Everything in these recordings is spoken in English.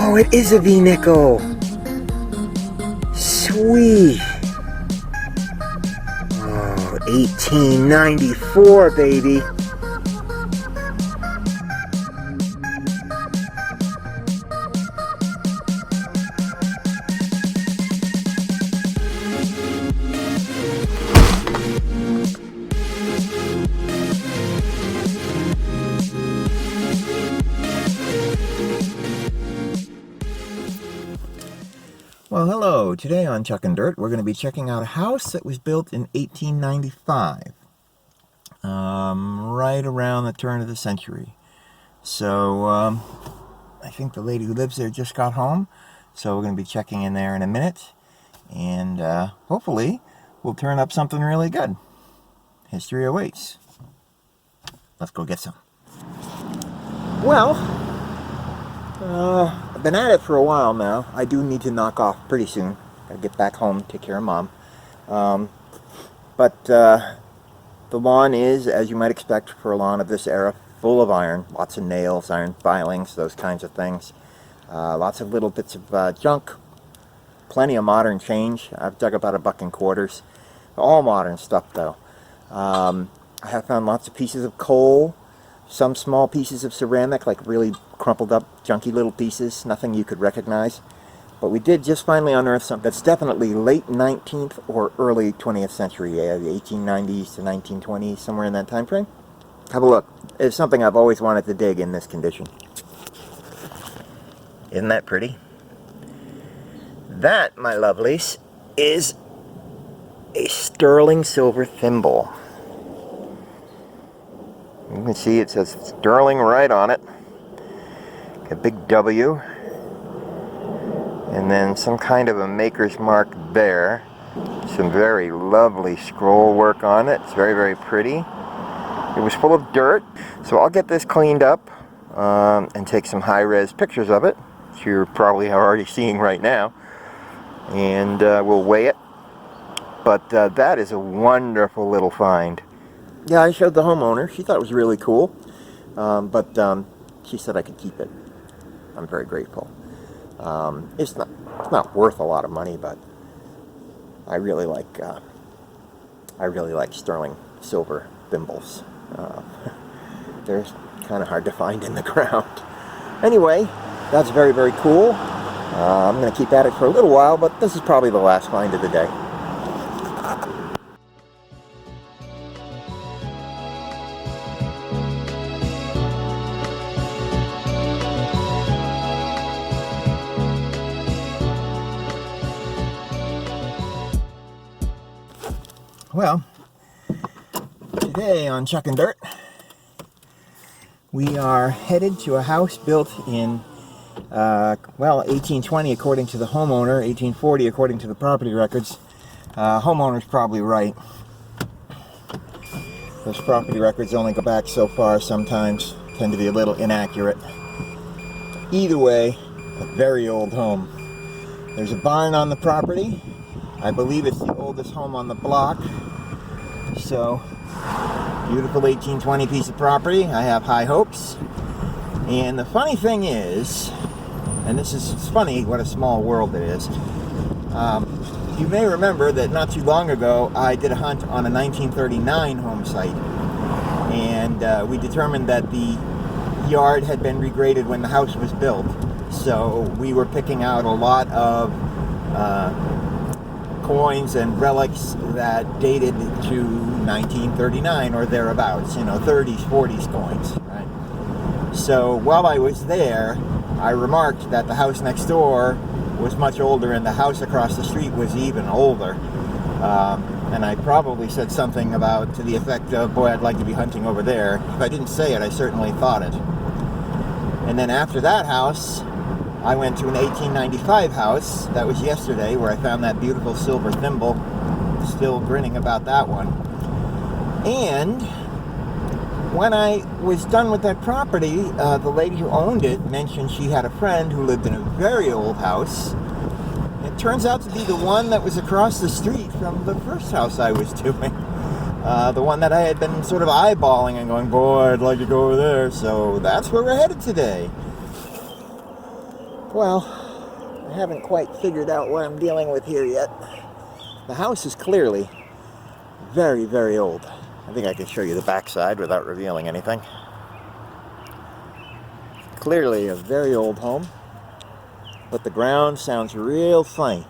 Oh, it is a V-nickel. Sweet. Oh, 1894, baby. Well, hello. Today on Chuck and Dirt, we're going to be checking out a house that was built in 1895, right around the turn of the century. So, I think the lady who lives there just got home, so we're going to be checking in there in a minute, and hopefully we'll turn up something really good. History awaits. Let's go get some. Well, I've been at it for a while now. I do need to knock off pretty soon. Gotta get back home, take care of Mom. But the lawn is, as you might expect for a lawn of this era, full of iron. Lots of nails, iron filings, those kinds of things. Lots of little bits of junk. Plenty of modern change. I've dug about $1.25. All modern stuff, though. I have found lots of pieces of coal. Some small pieces of ceramic, like really crumpled up, junky little pieces, nothing you could recognize. But we did just finally unearth something that's definitely late 19th or early 20th century, the 1890s to 1920s, somewhere in that time frame. Have a look. It's something I've always wanted to dig in this condition. Isn't that pretty? That, my lovelies, is a sterling silver thimble. You can see it says sterling right on it. A big W. And then some kind of a maker's mark there. Some very lovely scroll work on it. It's very, very pretty. It was full of dirt. So I'll get this cleaned up and take some high-res pictures of it, which you're probably already seeing right now. And we'll weigh it. But that is a wonderful little find. Yeah, I showed the homeowner. She thought it was really cool, but she said I could keep it. I'm very grateful. It's not worth a lot of money, but I really like sterling silver thimbles. They're kind of hard to find in the ground. Anyway, that's very, very cool. I'm going to keep at it for a little while, but this is probably the last find of the day. Well, today on Chuck and Dirt, we are headed to a house built in, 1820 according to the homeowner, 1840 according to the property records. Homeowner's probably right. Those property records only go back so far sometimes, tend to be a little inaccurate. Either way, a very old home. There's a barn on the property. I believe it's the oldest home on the block. So, beautiful 1820 piece of property. I have high hopes. And the funny thing is, and it's funny what a small world it is. You may remember that not too long ago I did a hunt on a 1939 home site. And we determined that the yard had been regraded when the house was built. So we were picking out a lot of coins and relics that dated to 1939 or thereabouts, 30s, 40s coins, right? So while I was there, I remarked that the house next door was much older, and the house across the street was even older. And I probably said something about to the effect of, boy, I'd like to be hunting over there. If I didn't say it, I certainly thought it. And then after that house, I went to an 1895 house. That was yesterday, where I found that beautiful silver thimble. Still grinning about that one. And when I was done with that property, the lady who owned it mentioned she had a friend who lived in a very old house. It turns out to be the one that was across the street from the first house I was doing. The one that I had been sort of eyeballing and going, boy, I'd like to go over there. So that's where we're headed today. Well, I haven't quite figured out what I'm dealing with here yet. The house is clearly very, very old. I think I can show you the backside without revealing anything. Clearly a very old home, but the ground sounds real funny.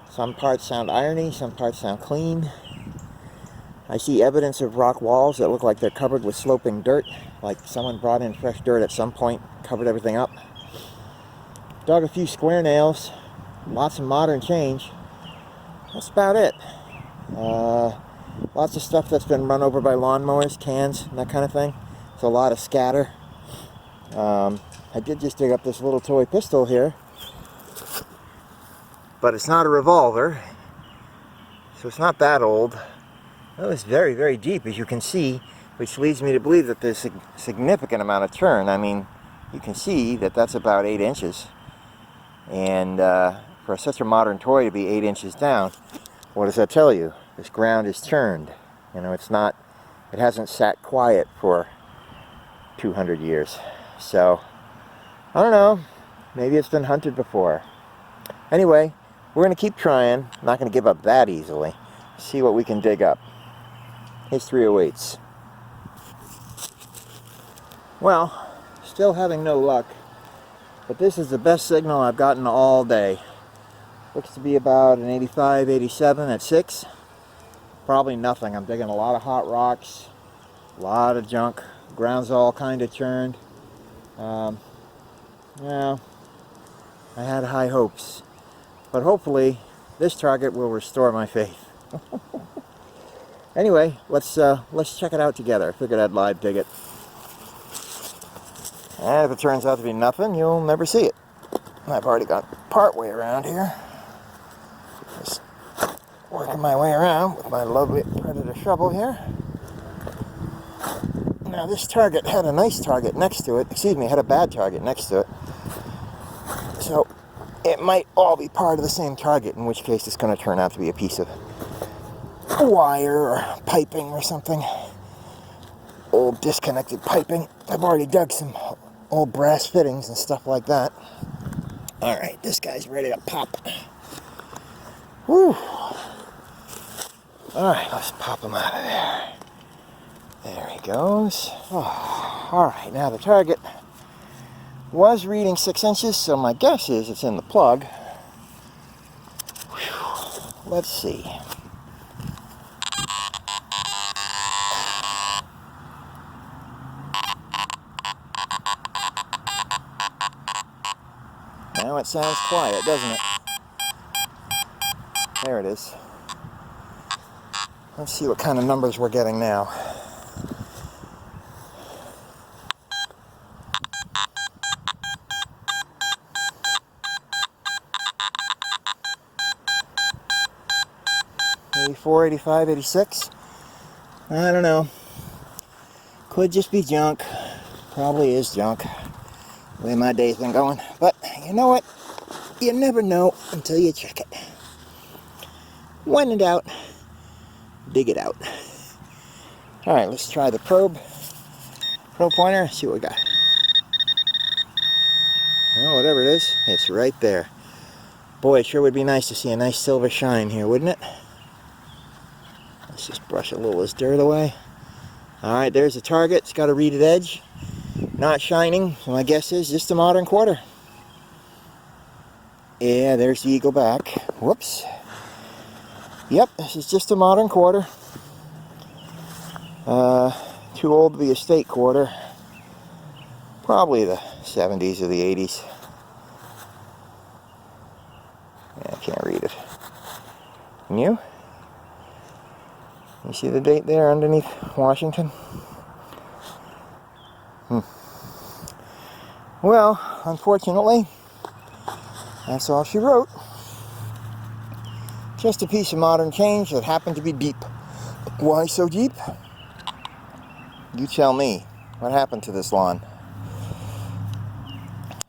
Some parts sound irony, some parts sound clean. I see evidence of rock walls that look like they're covered with sloping dirt, like someone brought in fresh dirt at some point, covered everything up. Dug a few square nails, lots of modern change. That's about it. Lots of stuff that's been run over by lawnmowers, cans, and that kind of thing. It's a lot of scatter. I did just dig up this little toy pistol here, but it's not a revolver, so it's not that old. It was very, very deep, as you can see, which leads me to believe that there's a significant amount of turn. I mean, you can see that that's about 8 inches. And for such a modern toy to be 8 inches down, what does that tell you? This ground is churned. You know, it hasn't sat quiet for 200 years. So, I don't know. Maybe it's been hunted before. Anyway, we're going to keep trying. I'm not going to give up that easily. See what we can dig up. History awaits. Well, still having no luck. But this is the best signal I've gotten all day. Looks to be about an 85, 87 at 6. Probably nothing. I'm digging a lot of hot rocks, a lot of junk. Ground's all kind of churned. Yeah, I had high hopes. But hopefully, this target will restore my faith. Anyway, let's check it out together. I figured I'd live dig it. And if it turns out to be nothing, you'll never see it. I've already got part way around here. Just working my way around with my lovely Predator shovel here. Now this target had a nice target next to it. Excuse me, had a bad target next to it. So it might all be part of the same target, in which case it's going to turn out to be a piece of wire or piping or something. Old disconnected piping. I've already dug some old brass fittings and stuff like that. Alright, this guy's ready to pop. Whew. Alright, let's pop him out of there. There he goes. Oh, alright, now the target was reading 6 inches, so my guess is it's in the plug. Whew. Let's see. Now it sounds quiet, doesn't it? There it is. Let's see what kind of numbers we're getting now. '84, '85, '86. I don't know. Could just be junk. Probably is junk. The way my day's been going. But you know what? You never know until you check it. When in doubt, dig it out. Alright, let's try the probe pointer, see what we got. Oh, whatever it is, it's right there. Boy, it sure would be nice to see a nice silver shine here, wouldn't it? Let's just brush a little of this dirt away. Alright, there's the target. It's got a reeded edge. Not shining. So my guess is just a modern quarter. Yeah, there's the eagle back. Whoops. Yep, this is just a modern quarter. Too old to be a state quarter. Probably the 70s or the 80s. Can't read it. Can you? You see the date there underneath Washington? Well, unfortunately, that's all she wrote. Just a piece of modern change that happened to be deep. Why so deep? You tell me. What happened to this lawn?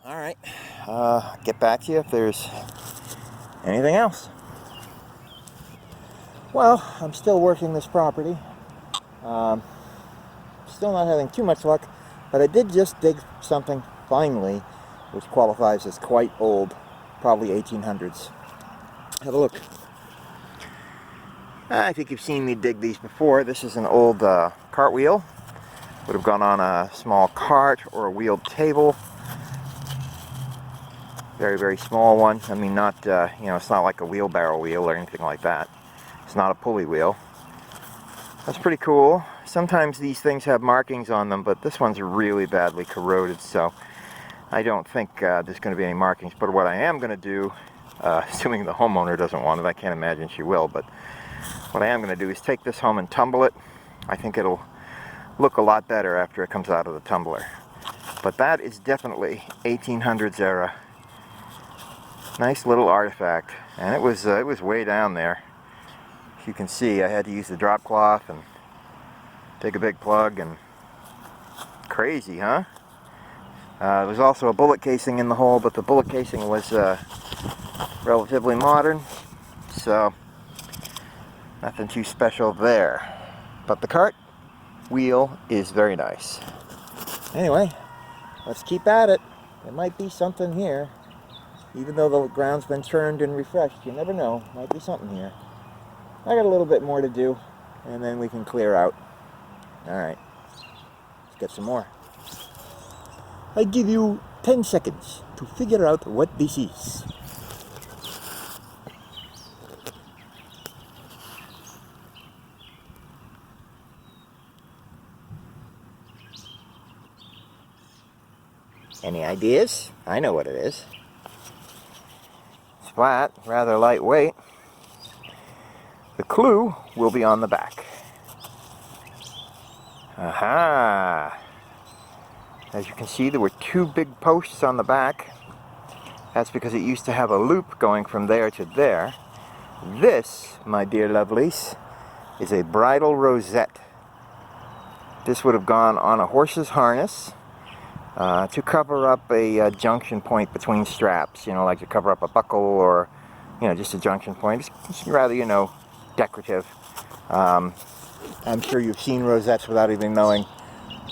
Alright, get back to you if there's anything else. Well, I'm still working this property. Still not having too much luck, but I did just dig something, finally, which qualifies as quite old, probably 1800s. Have a look. I think you've seen me dig these before. This is an old cartwheel. Would have gone on a small cart or a wheeled table. Very, very small one. I mean, not, you know, it's not like a wheelbarrow wheel or anything like that. It's not a pulley wheel. That's pretty cool. Sometimes these things have markings on them, but this one's really badly corroded, so I don't think there's going to be any markings. But what I am going to do, assuming the homeowner doesn't want it, I can't imagine she will, but what I am going to do is take this home and tumble it. I think it'll look a lot better after it comes out of the tumbler. But that is definitely 1800s era. Nice little artifact, and it was way down there. As you can see, I had to use the drop cloth and take a big plug, and crazy, huh? There was also a bullet casing in the hole, but the bullet casing was relatively modern, so nothing too special there. But the cart wheel is very nice. Anyway, let's keep at it. There might be something here. Even though the ground's been turned and refreshed, you never know. Might be something here. I got a little bit more to do, and then we can clear out. Alright, let's get some more. I give you 10 seconds to figure out what this is. Any ideas? I know what it is. It's flat, rather lightweight. The clue will be on the back. Aha! As you can see, there were two big posts on the back. That's because it used to have a loop going from there to there. This, my dear lovelies, is a bridle rosette. This would have gone on a horse's harness to cover up a junction point between straps, you know, like to cover up a buckle or, you know, just a junction point. It's rather, you know, decorative. I'm sure you've seen rosettes without even knowing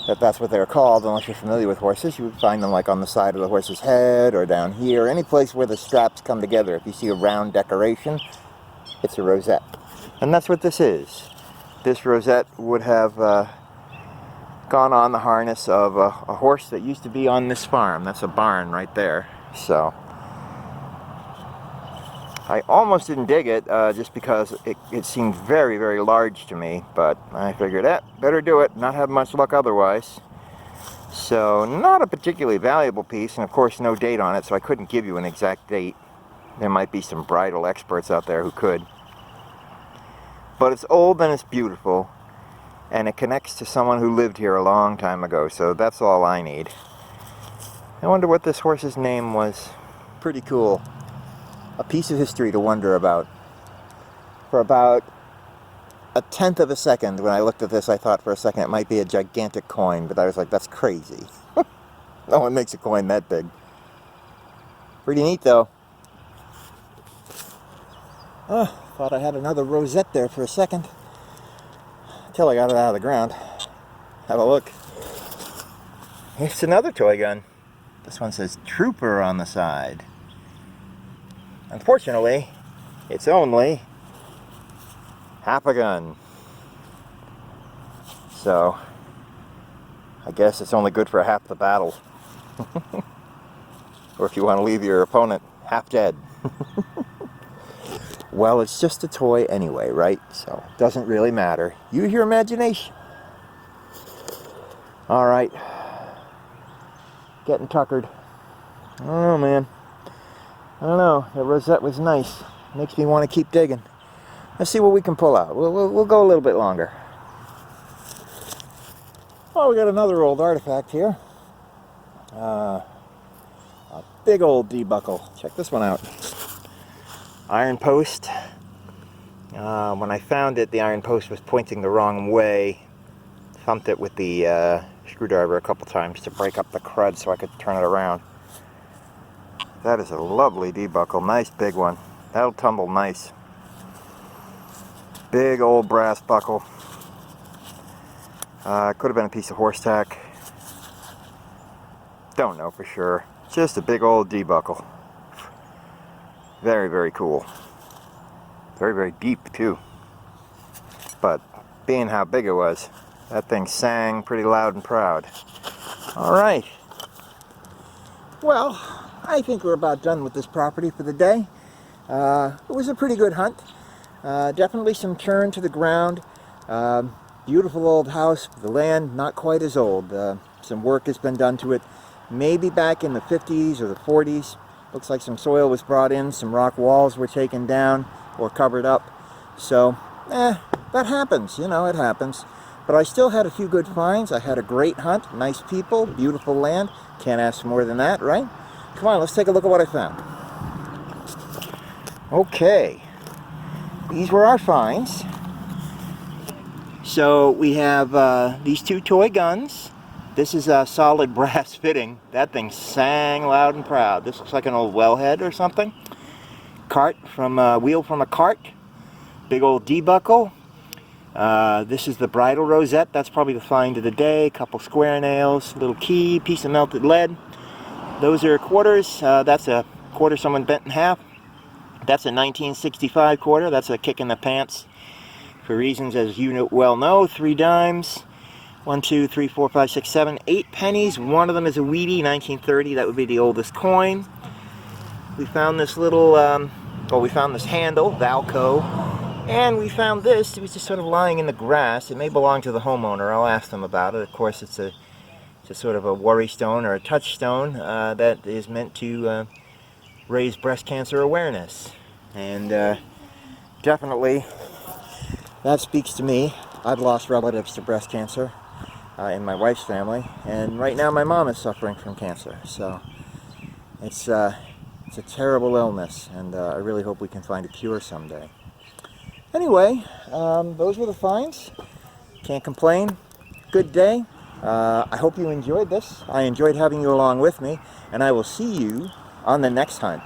that that's what they're called. Unless you're familiar with horses, you would find them like on the side of the horse's head or down here, any place where the straps come together. If you see a round decoration, it's a rosette. And that's what this is. This rosette would have gone on the harness of a horse that used to be on this farm. That's a barn right there. So I almost didn't dig it just because it seemed very, very large to me, but I figured, better do it, not have much luck otherwise. So not a particularly valuable piece, and of course no date on it, so I couldn't give you an exact date. There might be some bridal experts out there who could. But it's old and it's beautiful, and it connects to someone who lived here a long time ago, so that's all I need. I wonder what this horse's name was. Pretty cool. A piece of history to wonder about. For about a tenth of a second, when I looked at this, I thought for a second it might be a gigantic coin, but I was like, that's crazy. No one makes a coin that big. Pretty neat, though. Oh, thought I had another rosette there for a second. Until I got it out of the ground. Have a look. It's another toy gun. This one says Trooper on the side. Unfortunately, it's only half a gun. So, I guess it's only good for half the battle. Or if you want to leave your opponent half dead. Well, it's just a toy anyway, right? So, it doesn't really matter. Use your imagination. Alright. Getting tuckered. Oh, man. I don't know, that rosette was nice. Makes me want to keep digging. Let's see what we can pull out. We'll go a little bit longer. Oh, we got another old artifact here. A big old D-buckle. Check this one out. Iron post. When I found it, the iron post was pointing the wrong way. Thumped it with the screwdriver a couple times to break up the crud so I could turn it around. That is a lovely D-buckle. Nice big one. That'll tumble nice. Big old brass buckle. Could have been a piece of horse tack. Don't know for sure. Just a big old D-buckle. Very, very cool. Very, very deep too. But being how big it was, that thing sang pretty loud and proud. Alright. Well, I think we're about done with this property for the day. It was a pretty good hunt. Definitely some turn to the ground. Beautiful old house. The land not quite as old. Some work has been done to it. Maybe back in the 50s or the 40s. Looks like some soil was brought in. Some rock walls were taken down or covered up. So, that happens. You know, it happens. But I still had a few good finds. I had a great hunt. Nice people. Beautiful land. Can't ask for more than that, right? Come on, let's take a look at what I found. Okay. These were our finds. So we have these two toy guns. This is a solid brass fitting. That thing sang loud and proud. This looks like an old wellhead or something. Cart from wheel from a cart. Big old D-buckle. This is the bridle rosette. That's probably the find of the day. Couple square nails, little key, piece of melted lead. Those are quarters. That's a quarter someone bent in half. That's a 1965 quarter. That's a kick in the pants. For reasons as you well know, 3 dimes. 1, 2, 3, 4, 5, 6, 7, 8 pennies. One of them is a weedy, 1930. That would be the oldest coin. We found this little, we found this handle, Valco. And we found this. It was just sort of lying in the grass. It may belong to the homeowner. I'll ask them about it. Of course, it's a sort of a worry stone or a touchstone that is meant to raise breast cancer awareness. And definitely, that speaks to me. I've lost relatives to breast cancer in my wife's family. And right now my mom is suffering from cancer. So it's a terrible illness. And I really hope we can find a cure someday. Anyway, those were the finds. Can't complain. Good day. I hope you enjoyed this. I enjoyed having you along with me, and I will see you on the next hunt.